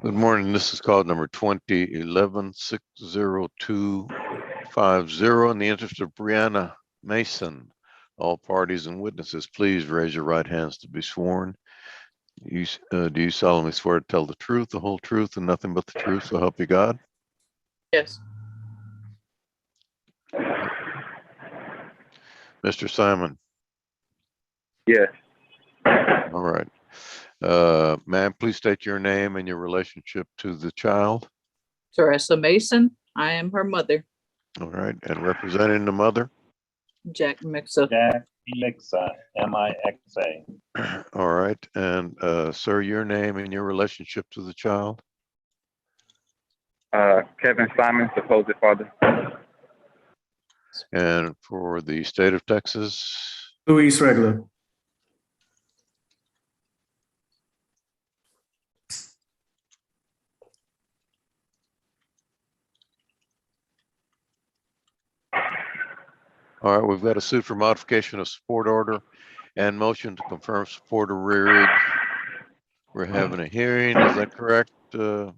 Good morning. This is call number 2011-60250. In the interest of Brianna Mason, all parties and witnesses, please raise your right hands to be sworn. Do you solemnly swear to tell the truth, the whole truth, and nothing but the truth, so help you God? Yes. Mr. Simon? Yes. All right. Ma'am, please state your name and your relationship to the child. Teresa Mason. I am her mother. All right. And representing the mother? Jack Mixer. Jack Mixa, M-I-X-A. All right. And sir, your name and your relationship to the child? Kevin Simon, supposed father. And for the state of Texas? Luis Regla. All right, we've got a suit for modification of support order and motion to confirm support arrearage. We're having a hearing, is that correct, Mr.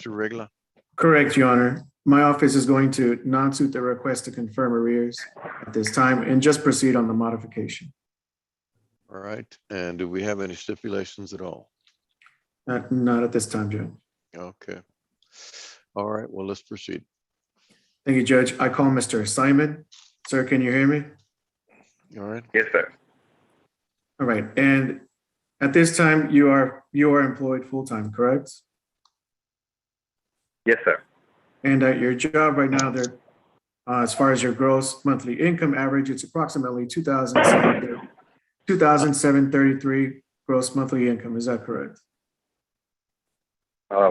Regla? Correct, Your Honor. My office is going to non-suit the request to confirm arrears at this time and just proceed on the modification. All right, and do we have any stipulations at all? Not at this time, Judge. Okay. All right, well, let's proceed. Thank you, Judge. I call Mr. Simon. Sir, can you hear me? All right. Yes, sir. All right. And at this time, you are employed full-time, correct? Yes, sir. And at your job right now, there, as far as your gross monthly income average, it's approximately $2,733 gross monthly income. Is that correct?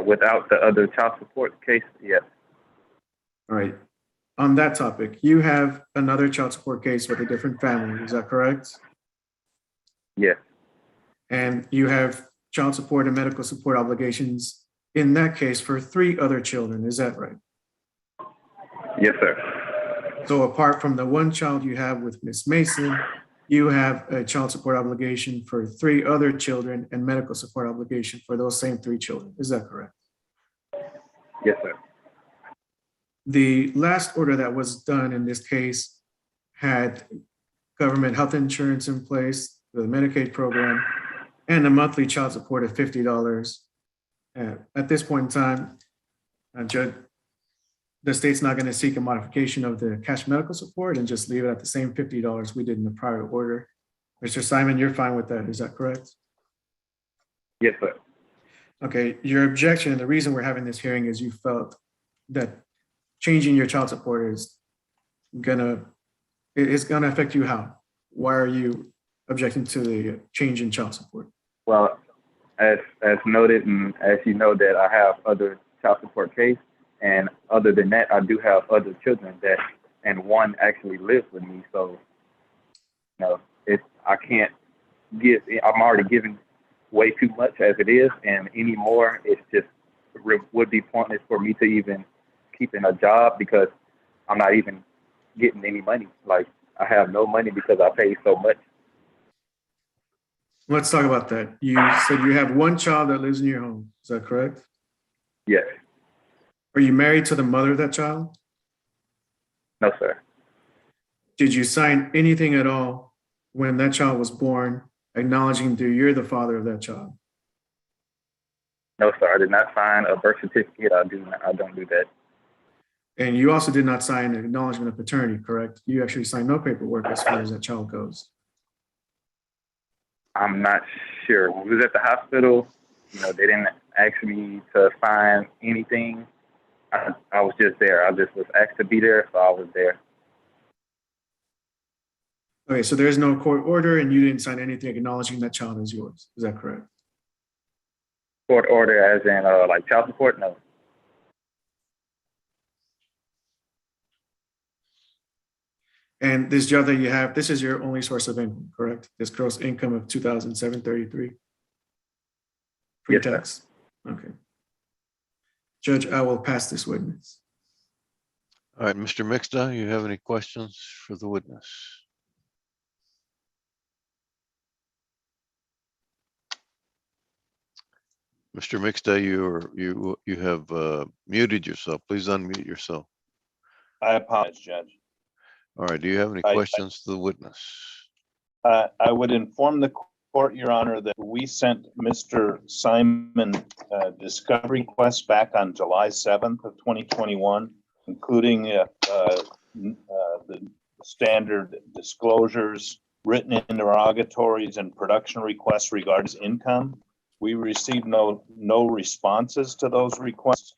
Without the other child support case, yes. All right. On that topic, you have another child support case with a different family. Is that correct? Yes. And you have child support and medical support obligations in that case for 3 other children. Is that right? Yes, sir. So apart from the one child you have with Miss Mason, you have a child support obligation for 3 other children and medical support obligation for those same 3 children. Is that correct? Yes, sir. The last order that was done in this case had government health insurance in place, the Medicaid program, and a monthly child support of $50. At this point in time, Judge, the state's not going to seek a modification of the cash medical support and just leave it at the same $50 we did in the prior order. Mr. Simon, you're fine with that, is that correct? Yes, sir. Okay, your objection and the reason we're having this hearing is you felt that changing your child support is gonna affect you how? Why are you objecting to the change in child support? Well, as noted, and as you know, that I have other child support case, and other than that, I do have other children and one actually lives with me. So, I can't give. I'm already giving way too much as it is, and any more, it's just would be pointless for me to even keeping a job because I'm not even getting any money. Like, I have no money because I pay so much. Let's talk about that. You said you have one child that lives in your home. Is that correct? Yes. Are you married to the mother of that child? No, sir. Did you sign anything at all when that child was born acknowledging that you're the father of that child? No, sir. I did not sign a birth certificate. I don't do that. And you also did not sign an acknowledgement of paternity, correct? You actually signed no paperwork as far as that child goes. I'm not sure. When we was at the hospital, they didn't ask me to sign anything. I was just there. I just was asked to be there, so I was there. Okay, so there is no court order and you didn't sign anything acknowledging that child is yours. Is that correct? Court order as in like child support? No. And this job that you have, this is your only source of income, correct? This gross income of 2,733 Yes, sir. pre-tax? Okay. Judge, I will pass this witness. All right, Mr. Mixta, you have any questions for the witness? Mr. Mixta, you have muted yourself. Please unmute yourself. I apologize, Judge. All right, do you have any I- questions to the witness? I would inform the court, Your Honor, that we sent Mr. Simon discovery request back on July 7th of 2021, including the standard disclosures, written interrogatories, and production requests regarding income. We received no responses to those requests.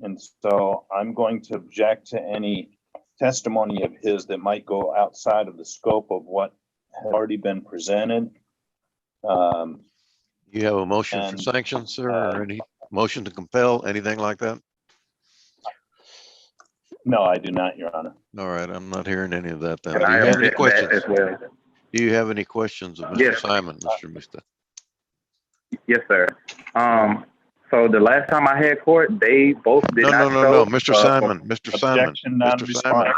And so I'm going to object to any testimony of his that might go outside of the scope of what had already been presented. You have a motion for And, sanctions, sir, or any motion to compel, anything like that? No, I do not, Your Honor. All right, I'm not hearing any of that then. And Do I you have any object that questions? as well. Do you have any questions of Mr. Yes. Simon, Mr. Mixta? Yes, sir. So the last time I had court, they both did No, not no, show. no, Mr. Simon, Mr. Simon, Objection, Mr. Simon, non-response.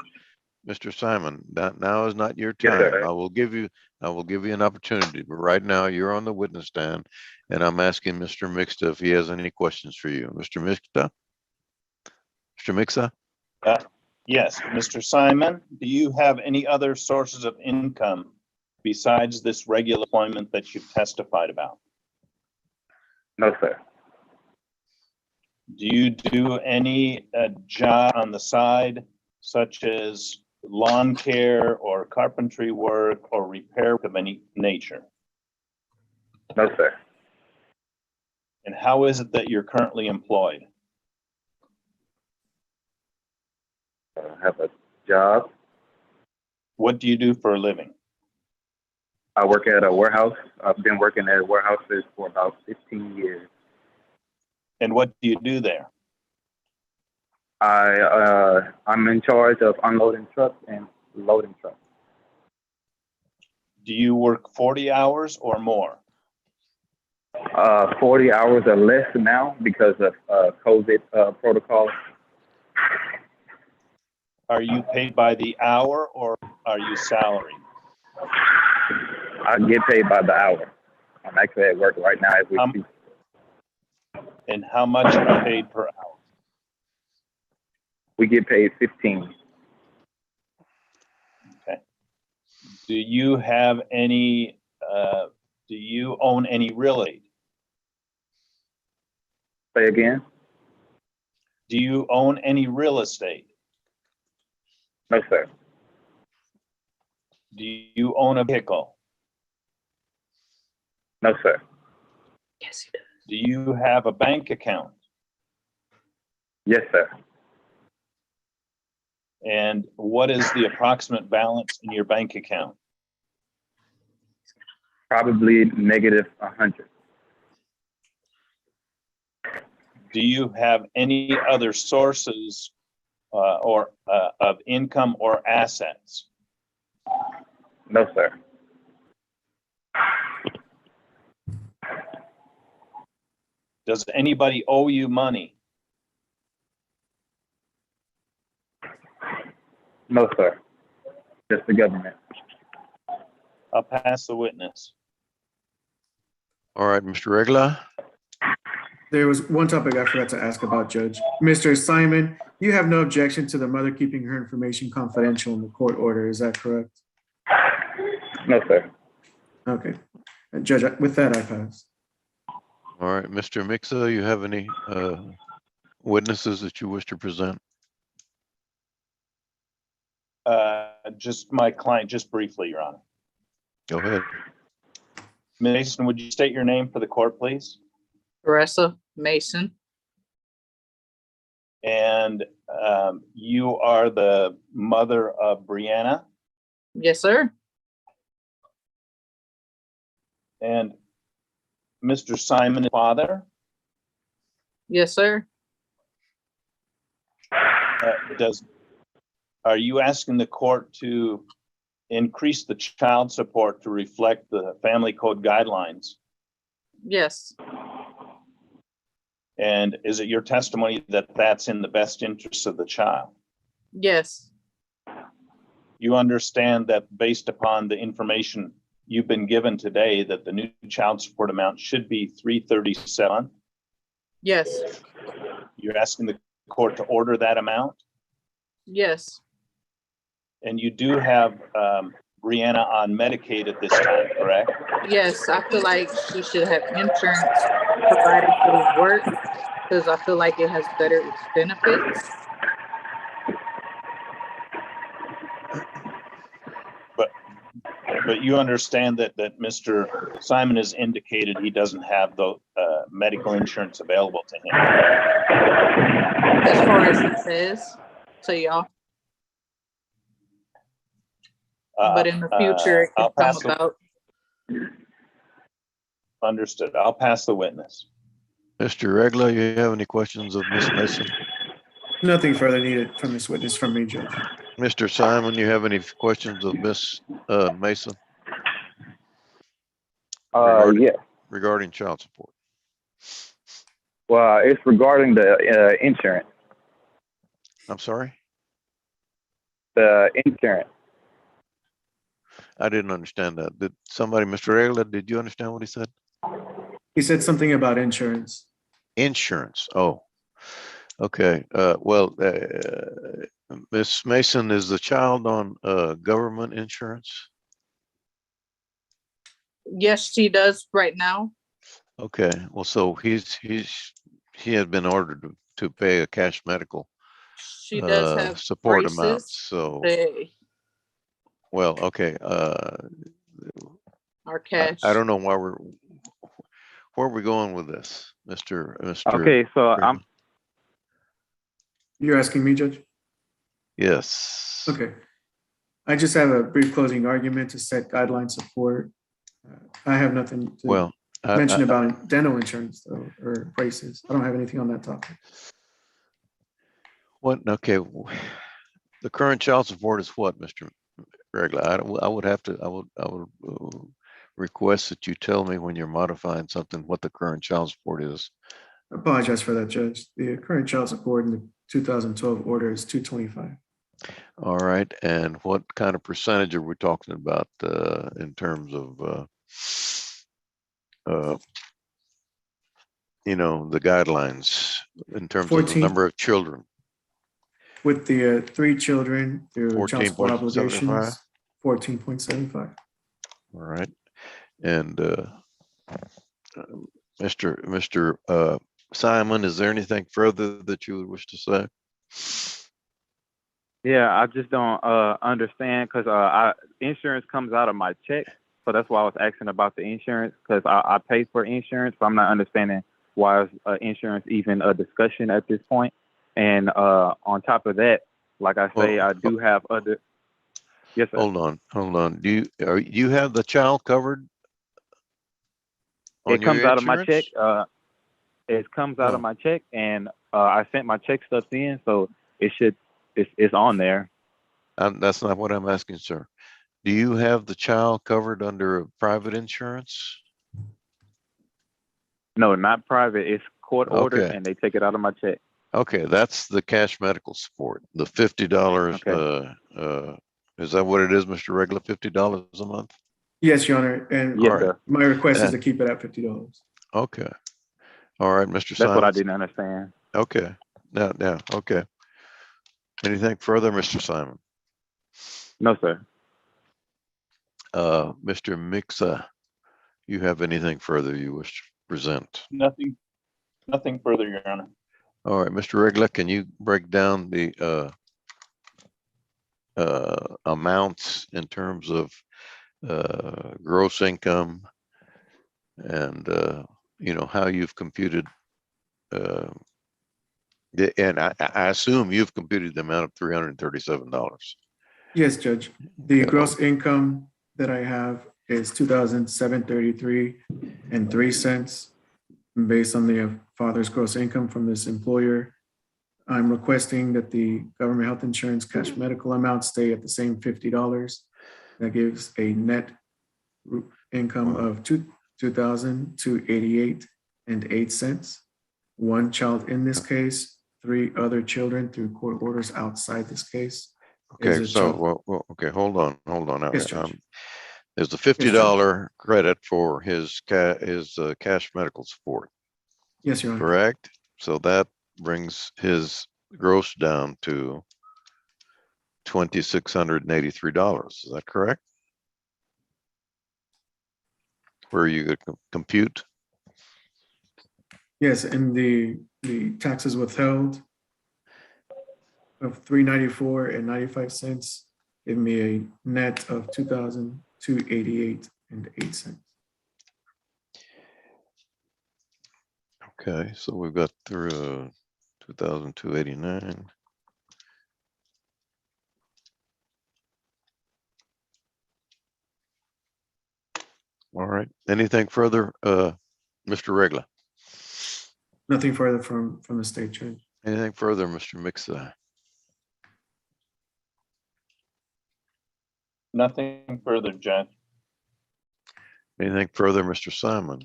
Mr. Simon, that now is not your Yes, time. sir. I will give you an opportunity, but right now you're on the witness stand and I'm asking Mr. Mixta if he has any questions for you. Mr. Mixta? Mr. Mixa? Yes, Mr. Simon, do you have any other sources of income besides this regular employment that you've testified about? No, sir. Do you do any job on the side, such as lawn care or carpentry work or repair of any nature? No, sir. And how is it that you're currently employed? I have a job. What do you do for a living? I work at a warehouse. I've been working at warehouses for about 15 years. And what do you do there? I'm in charge of unloading trucks and loading trucks. Do you work 40 hours or more? 40 hours or less now because of COVID protocol. Are you paid by the hour or are you salaried? I get paid by the hour. I'm actually at work right now as we speak. And how much are you paid per hour? We get paid 15. Okay. Do you have any, do you own any real estate? Say again? Do you own any real estate? No, sir. Do you own a vehicle? No, sir. Yes, he does. Do you have a bank account? Yes, sir. And what is the approximate balance in your bank account? Probably negative 100. Do you have any other sources of income or assets? No, sir. Does anybody owe you money? No, sir. Just the government. I'll pass the witness. All right, Mr. Regla? There was one topic I forgot to ask about, Judge. Mr. Simon, you have no objection to the mother keeping her information confidential in the court order, is that correct? No, sir. Okay. Judge, with that, I pass. All right, Mr. Mixa, you have any witnesses that you wish to present? Just my client, just briefly, Your Honor. Go ahead. Mason, would you state your name for the court, please? Teresa Mason. And you are the mother of Brianna. Yes, sir. And Mr. Simon, father, Yes, sir. are you asking the court to increase the child support to reflect the family code guidelines? Yes. And is it your testimony that that's in the best interest of the child? Yes. You understand that based upon the information you've been given today, that the new child support amount should be $337? Yes. You're asking the court to order that amount? Yes. And you do have Brianna on Medicaid at this time, correct? Yes. I feel like she should have insurance provided through work because I feel like it has better benefits. But you understand that Mr. Simon has indicated he doesn't have the medical insurance available to him. As far as he says to y'all. But in the future, it I'll can pass come about. Understood. I'll pass the witness. Mr. Regla, you have any questions of Ms. Mason? Nothing further needed from this witness from me, Judge. Mr. Simon, you have any questions of Ms. Mason Yeah. regarding child support? Well, it's regarding the insurance. I'm sorry? The insurance. I didn't understand that. Did somebody, Mr. Regla, did you understand what he said? He said something about insurance. Insurance. Oh, okay. Ms. Mason, is the child on government insurance? Yes, she does right now. Okay. Well, so he has been ordered to pay a cash medical She does have support amount. braces. So, They well, okay. are cash. I don't know where are we going with this, Mr. Okay, so Regla? You're asking me, Judge? Yes. Okay. I just have a brief closing argument to set guideline support. I have nothing to Well, mention about dental insurance though, or braces. I don't have anything on that topic. what? Okay. The current child support is what, Mr. Regla? I would request that you tell me when you're modifying something what the current child support is. I apologize for that, Judge. The current child support in the 2012 order is $225. All right. And what kind of percentage are we talking about in terms of, the guidelines in terms of the 14 number of children? with the 3 children through child support 14.75? obligations, 14.75. All right. And Mr. Simon, is there anything further that you would wish to say? Yeah, I just don't understand because insurance comes out of my check, so that's why I was asking about the insurance because I pay for insurance, so I'm not understanding why is insurance even a discussion at this point. And on top of that, like I say, I do have other. Yes, sir. Hold on. Do you have the child covered? It comes out of my check. Insurance? It comes out No. of my check, and I sent my check stubs in, so it's on there. That's not what I'm asking, sir. Do you have the child covered under a private insurance? No, not private. It's court ordered, Okay. and they take it out of my check. Okay, that's the cash medical support, the $50. Okay. Is that what it is, Mr. Regla? $50 a month? Yes, Your Honor. And Yes, All right. sir. my request is to keep it at $50. Okay. All right, Mr. That's Simon. what I didn't understand. Okay. Now, okay. Anything further, Mr. Simon? No, sir. Mr. Mixa, you have anything further you wish to present? Nothing further, Your Honor. All right, Mr. Regla, can you break down the amounts in terms of gross income and how you've computed and I assume you've computed the amount of $337. Yes, Judge. The Okay. gross income that I have is $2,733.03. Based on the father's gross income from this employer, I'm requesting that the government health insurance cash medical amount stay at the same $50. That gives a net income of $2,288.08. One child in this case, 3 other children through court orders outside this case. is Okay, a so, child- okay, hold on. Yes, Judge. There's the Judge. $50 credit for his cash medical support, Yes, Your Honor. correct? So that brings his gross down to $2,683. Is that correct? Where you could compute? Yes, and the taxes withheld of $394.95 give me a net of $2,288.08. Okay, so we've got through 2,289. All right, anything further, Mr. Regla? Nothing further from the state, Judge. Anything further, Mr. Mixer? Nothing further, Judge. Anything further, Mr. Simon?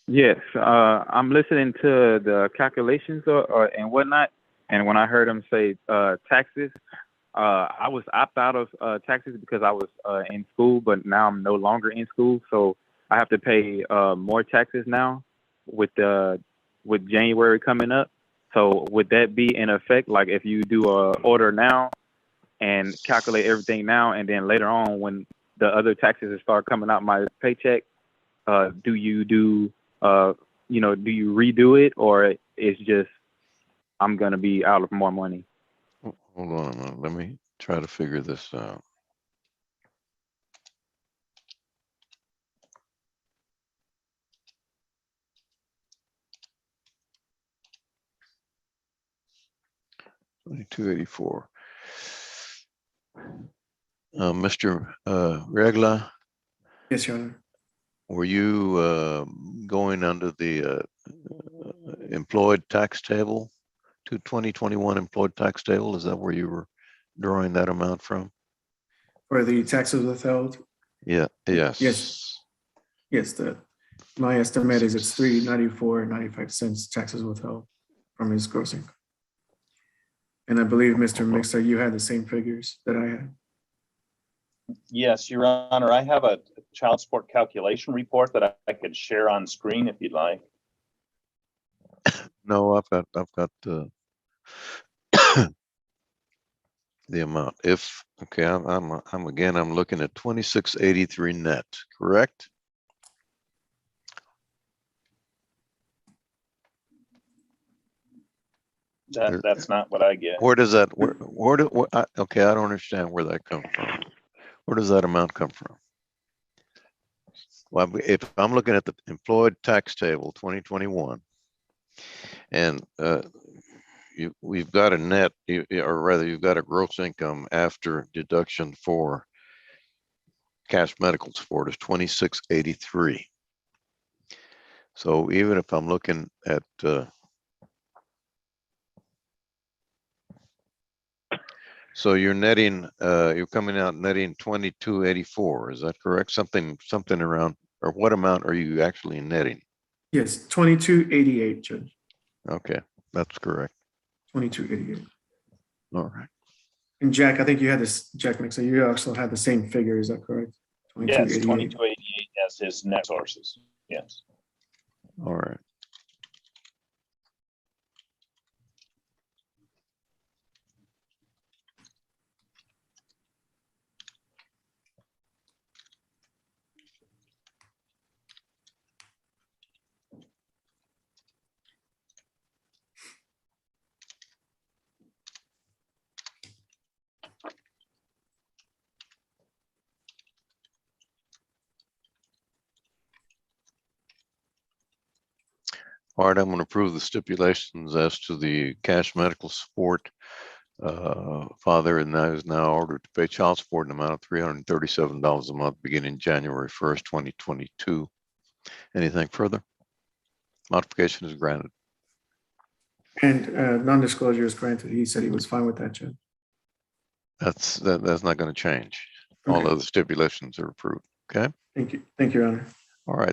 Yes, I'm listening to the calculations and whatnot, and when I heard him say taxes, I was opt out of taxes because I was in school, but now I'm no longer in school, so I have to pay more taxes now with January coming up. So would that be in effect? Like if you do a order now and calculate everything now, and then later on when the other taxes start coming out my paycheck, do you do do you redo it, or it's just I'm gonna be out of more money? Hold on a minute. Let me try to figure this out. $2,284. Mr. Regla, Yes, Your Honor. were you going under the employed tax table to 2021 employed tax table? Is that where you were drawing that amount from? For the taxes withheld, Yeah, yes. yes, my estimate is it's $394.95 taxes withheld from his gross income. And I believe, Mr. Mixer, you had the same figures that I had. Yes, Your Honor, I have a child support calculation report that I could share on screen if you'd like. No, I've got the amount. If, okay, I'm looking at 2683 net, correct? That's not what I get. Where does that, okay, I don't understand where that comes from. Where does that amount come from? Well, if I'm looking at the employed tax table 2021, and we've got a net, or rather you've got a gross income after deduction for cash medical support is 2683. So even if I'm looking at so you're netting, you're coming out netting 2284. Is that correct? Something around, or what amount are you actually netting? Yes, 2288, Judge. Okay, that's correct. 2288. All right. And Jack, I think you had this, Jack Mixer, you also had the same figure, is that correct? Yes, 2288 as his net sources. Yes. All right. All right, I'm going to approve the stipulations as to the cash medical support father and now is now ordered to pay child support in the amount of $337 a month beginning January 1st, 2022. Anything further? Modification is granted. And non-disclosure is granted. He said he was fine with that, Judge. That's not going to change. All Okay. other stipulations are approved. Okay. Thank you. Thank you, Your Honor. All right.